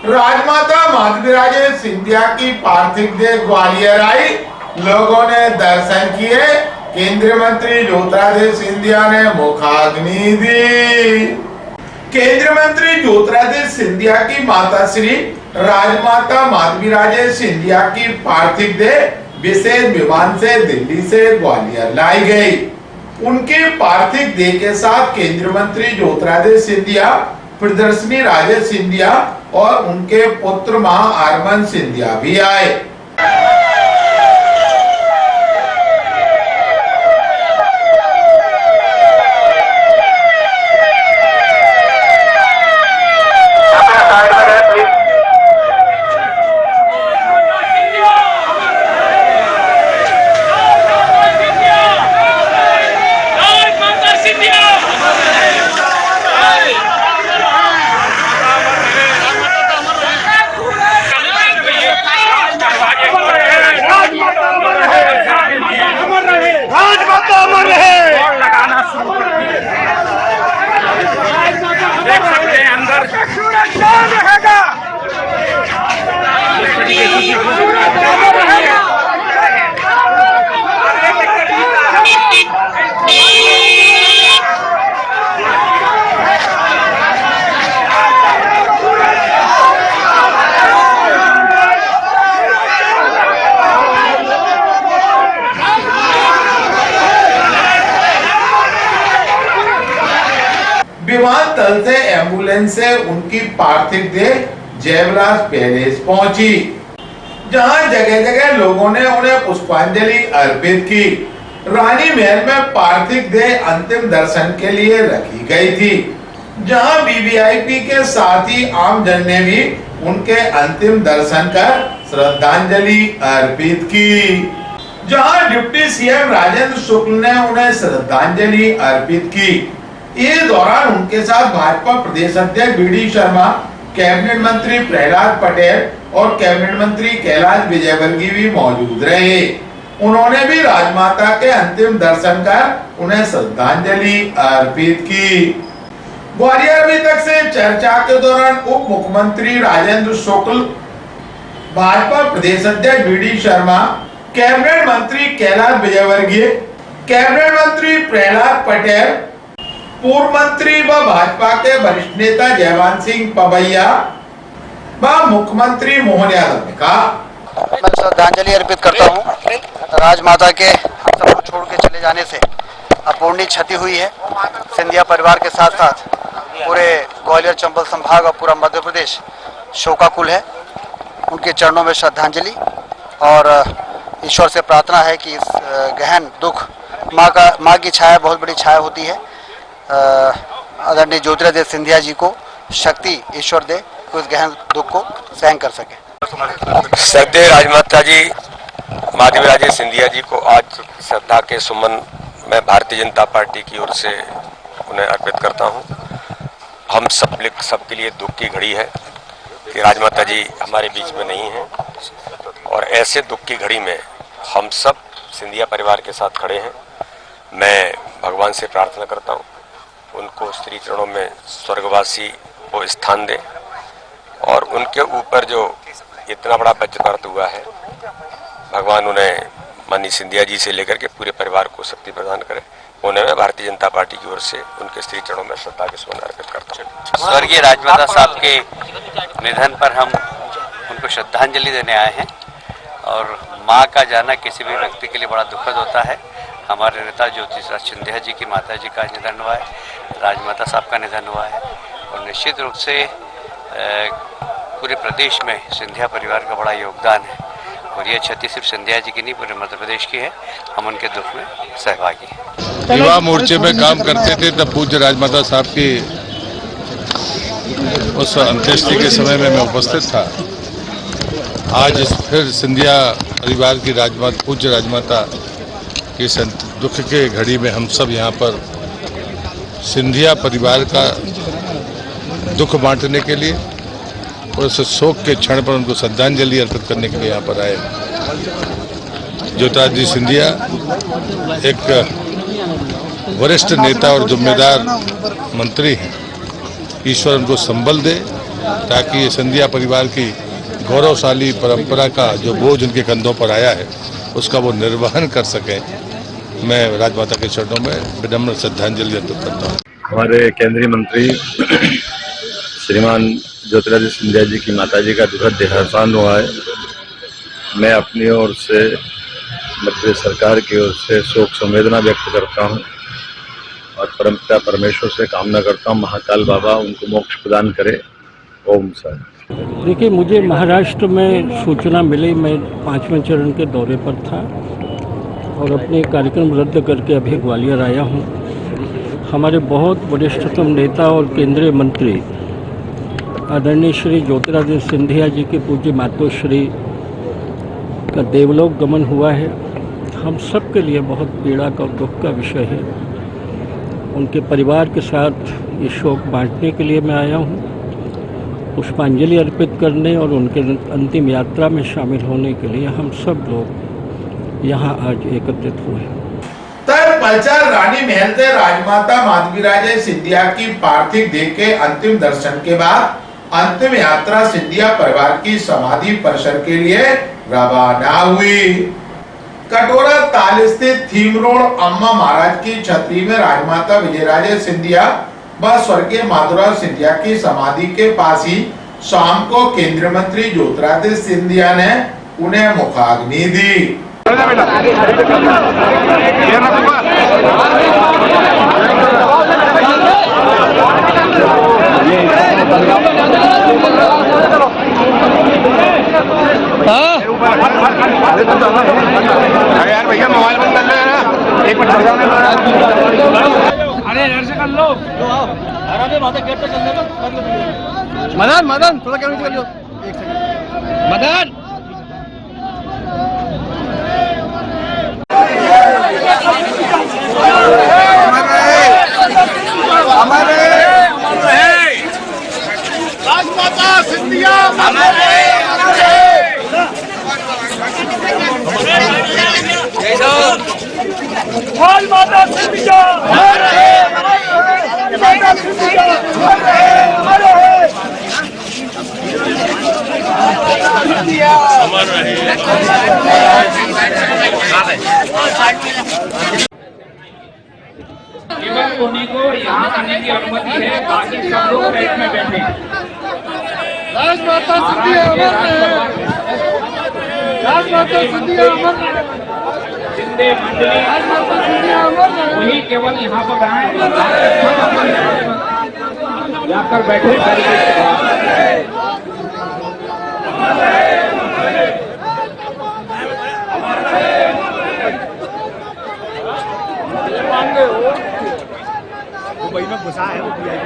राजमाता माधवीराजे सिंधिया की पार्थिव देह ग्वालियर आई, लोगों ने दर्शन किए। केंद्रीय मंत्री ज्योतिरादित्य सिंधिया ने मुखाग्नि दी। केंद्रीय मंत्री ज्योतिरादित्य सिंधिया की माता श्री राजमाता माधवीराजे सिंधिया की पार्थिव देह विशेष विमान से दिल्ली से ग्वालियर लाई गई। उनके पार्थिव देह के साथ केंद्रीय मंत्री ज्योतिरादित्य सिंधिया, प्रियदर्शनी राजे सिंधिया और उनके पुत्र महाआरमन सिंधिया भी आए। विमानतल से एम्बुलेंस से उनकी पार्थिव देह जयविलास पैलेस पहुंची, जहां जगह जगह लोगों ने उन्हें पुष्पांजलि अर्पित की। रानी महल में पार्थिव देह अंतिम दर्शन के लिए रखी गई थी, जहां वीवीआईपी के साथ ही आम जन ने भी उनके अंतिम दर्शन कर श्रद्धांजलि अर्पित की। जहां डिप्टी सीएम राजेंद्र शुक्ल ने उन्हें श्रद्धांजलि अर्पित की। इस दौरान उनके साथ भाजपा प्रदेश अध्यक्ष बीडी शर्मा, कैबिनेट मंत्री प्रहलाद पटेल और कैबिनेट मंत्री कैलाश विजयवर्गीय भी मौजूद रहे। उन्होंने भी राजमाता के अंतिम दर्शन कर उन्हें श्रद्धांजलि अर्पित की। ग्वालियर अभी तक से चर्चा के दौरान उप मुख्यमंत्री राजेंद्र शुक्ल, भाजपा प्रदेश अध्यक्ष बीडी शर्मा, कैबिनेट मंत्री कैलाश विजयवर्गीय, कैबिनेट मंत्री प्रहलाद पटेल, पूर्व मंत्री व भाजपा के वरिष्ठ नेता जयवान सिंह पवैया व मुख्यमंत्री मोहन यादव ने कहा, मैं श्रद्धांजलि अर्पित करता हूं। राजमाता के हम सबको छोड़ के चले जाने से अपूर्णीय क्षति हुई है। सिंधिया परिवार के साथ साथ पूरे ग्वालियर चंबल संभाग और पूरा मध्य प्रदेश शोकाकुल है। उनके चरणों में श्रद्धांजलि और ईश्वर से प्रार्थना है कि इस गहन दुख, माँ की छाया बहुत बड़ी छाया होती है। आदरणीय ज्योतिरादित्य सिंधिया जी को शक्ति ईश्वर दे कि उस गहन दुख को सहन कर सके। श्रद्धेय राजमाता जी माधवीराजे सिंधिया जी को आज श्रद्धा के सुमन मैं भारतीय जनता पार्टी की ओर से उन्हें अर्पित करता हूं। हम सबके लिए दुख की घड़ी है कि राजमाता जी हमारे बीच में नहीं हैं और ऐसे दुख की घड़ी में हम सब सिंधिया परिवार के साथ खड़े हैं। मैं भगवान से प्रार्थना करता हूं उनको श्री चरणों में स्वर्गवासी को स्थान दे और उनके ऊपर जो इतना बड़ा वज्रपात हुआ है, भगवान उन्हें माननीय सिंधिया जी से लेकर के पूरे परिवार को शक्ति प्रदान करे। उन्हें मैं भारतीय जनता पार्टी की ओर से उनके श्री चरणों में श्रद्धा के सुमन अर्पित करता हूँ। स्वर्गीय राजमाता साहब के निधन पर हम उनको श्रद्धांजलि देने आए हैं और माँ का जाना किसी भी व्यक्ति के लिए बड़ा दुखद होता है। हमारे नेता ज्योतिरादित्य सिंधिया जी की माता जी का निधन हुआ है, राजमाता साहब का निधन हुआ है और निश्चित रूप से पूरे प्रदेश में सिंधिया परिवार का बड़ा योगदान है और ये क्षति सिर्फ सिंधिया जी की नहीं पूरे मध्य प्रदेश की है। हम उनके दुख में सहभागी हैं। युवा मोर्चे में काम करते थे तब पूज्य राजमाता साहब की उस अंत्येष्टि के समय में मैं उपस्थित था। आज फिर सिंधिया परिवार की पूज्य राजमाता की दुख के घड़ी में हम सब यहाँ पर सिंधिया परिवार का दुख बांटने के लिए और उस शोक के क्षण पर उनको श्रद्धांजलि अर्पित करने के लिए यहाँ पर आए। ज्योतिरादित्य सिंधिया एक वरिष्ठ नेता और जिम्मेदार मंत्री हैं। ईश्वर उनको संबल दे ताकि सिंधिया परिवार की गौरवशाली परंपरा का जो बोझ उनके कंधों पर आया है उसका वो निर्वहन कर सकें। मैं राजमाता के चरणों में विनम्र श्रद्धांजलि अर्पित करता हूँ। हमारे केंद्रीय मंत्री श्रीमान ज्योतिरादित्य सिंधिया जी की माताजी का दुखद देहावसान हुआ है। मैं अपनी ओर से मध्य प्रदेश सरकार की ओर से शोक संवेदना व्यक्त करता हूं और परमपिता परमेश्वर से कामना करता हूं महाकाल बाबा उनको मोक्ष प्रदान करे। ओम शांति। देखिए, मुझे महाराष्ट्र में सूचना मिली, मैं 5वें चरण के दौरे पर था और अपने कार्यक्रम रद्द करके अभी ग्वालियर आया हूं। हमारे बहुत वरिष्ठतम नेता और केंद्रीय मंत्री आदरणीय श्री ज्योतिरादित्य सिंधिया जी की पूज्य मातोश्री का देवलोक गमन हुआ है। हम सब के लिए बहुत पीड़ा का और दुख का विषय है। उनके परिवार के साथ ये शोक बांटने के लिए मैं आया हूँ, पुष्पांजलि अर्पित करने और उनके अंतिम यात्रा में शामिल होने के लिए हम सब लोग यहाँ आज एकत्रित हुए। तर पलचर रानी महल से राजमाता माधवीराजे सिंधिया की पार्थिव देह के अंतिम दर्शन के बाद अंतिम यात्रा सिंधिया परिवार की समाधि परिसर के लिए रवाना हुई। कटोरा ताल स्थित थीम रोड अम्मा महाराज की छतरी में राजमाता विजयराजे सिंधिया व स्वर्गीय माधवराव सिंधिया की समाधि के पास ही शाम को केंद्रीय मंत्री ज्योतिरादित्य सिंधिया ने उन्हें मुखाग्नि दी। यार भैया मोबाइल बंद कर लो ना, एक मिनट खड़ जाओ। अरे इधर से कर लो, आराम माता गेट पे चल दो। मदन थोड़ा कैमरे कर लो, एक सेकंड। मदन राजमाता सिंधिया केवल उन्हीं को यहाँ आने की अनुमति है, बाकी सब लोग बैठ में बैठे। राजमाता सिंधिया अमर रहे, राजमाता सिंधिया अमर रहे, सिंधे मंडली वही केवल यहाँ पर आए, जाकर बैठे। दुबई में घुसा है वो VIP।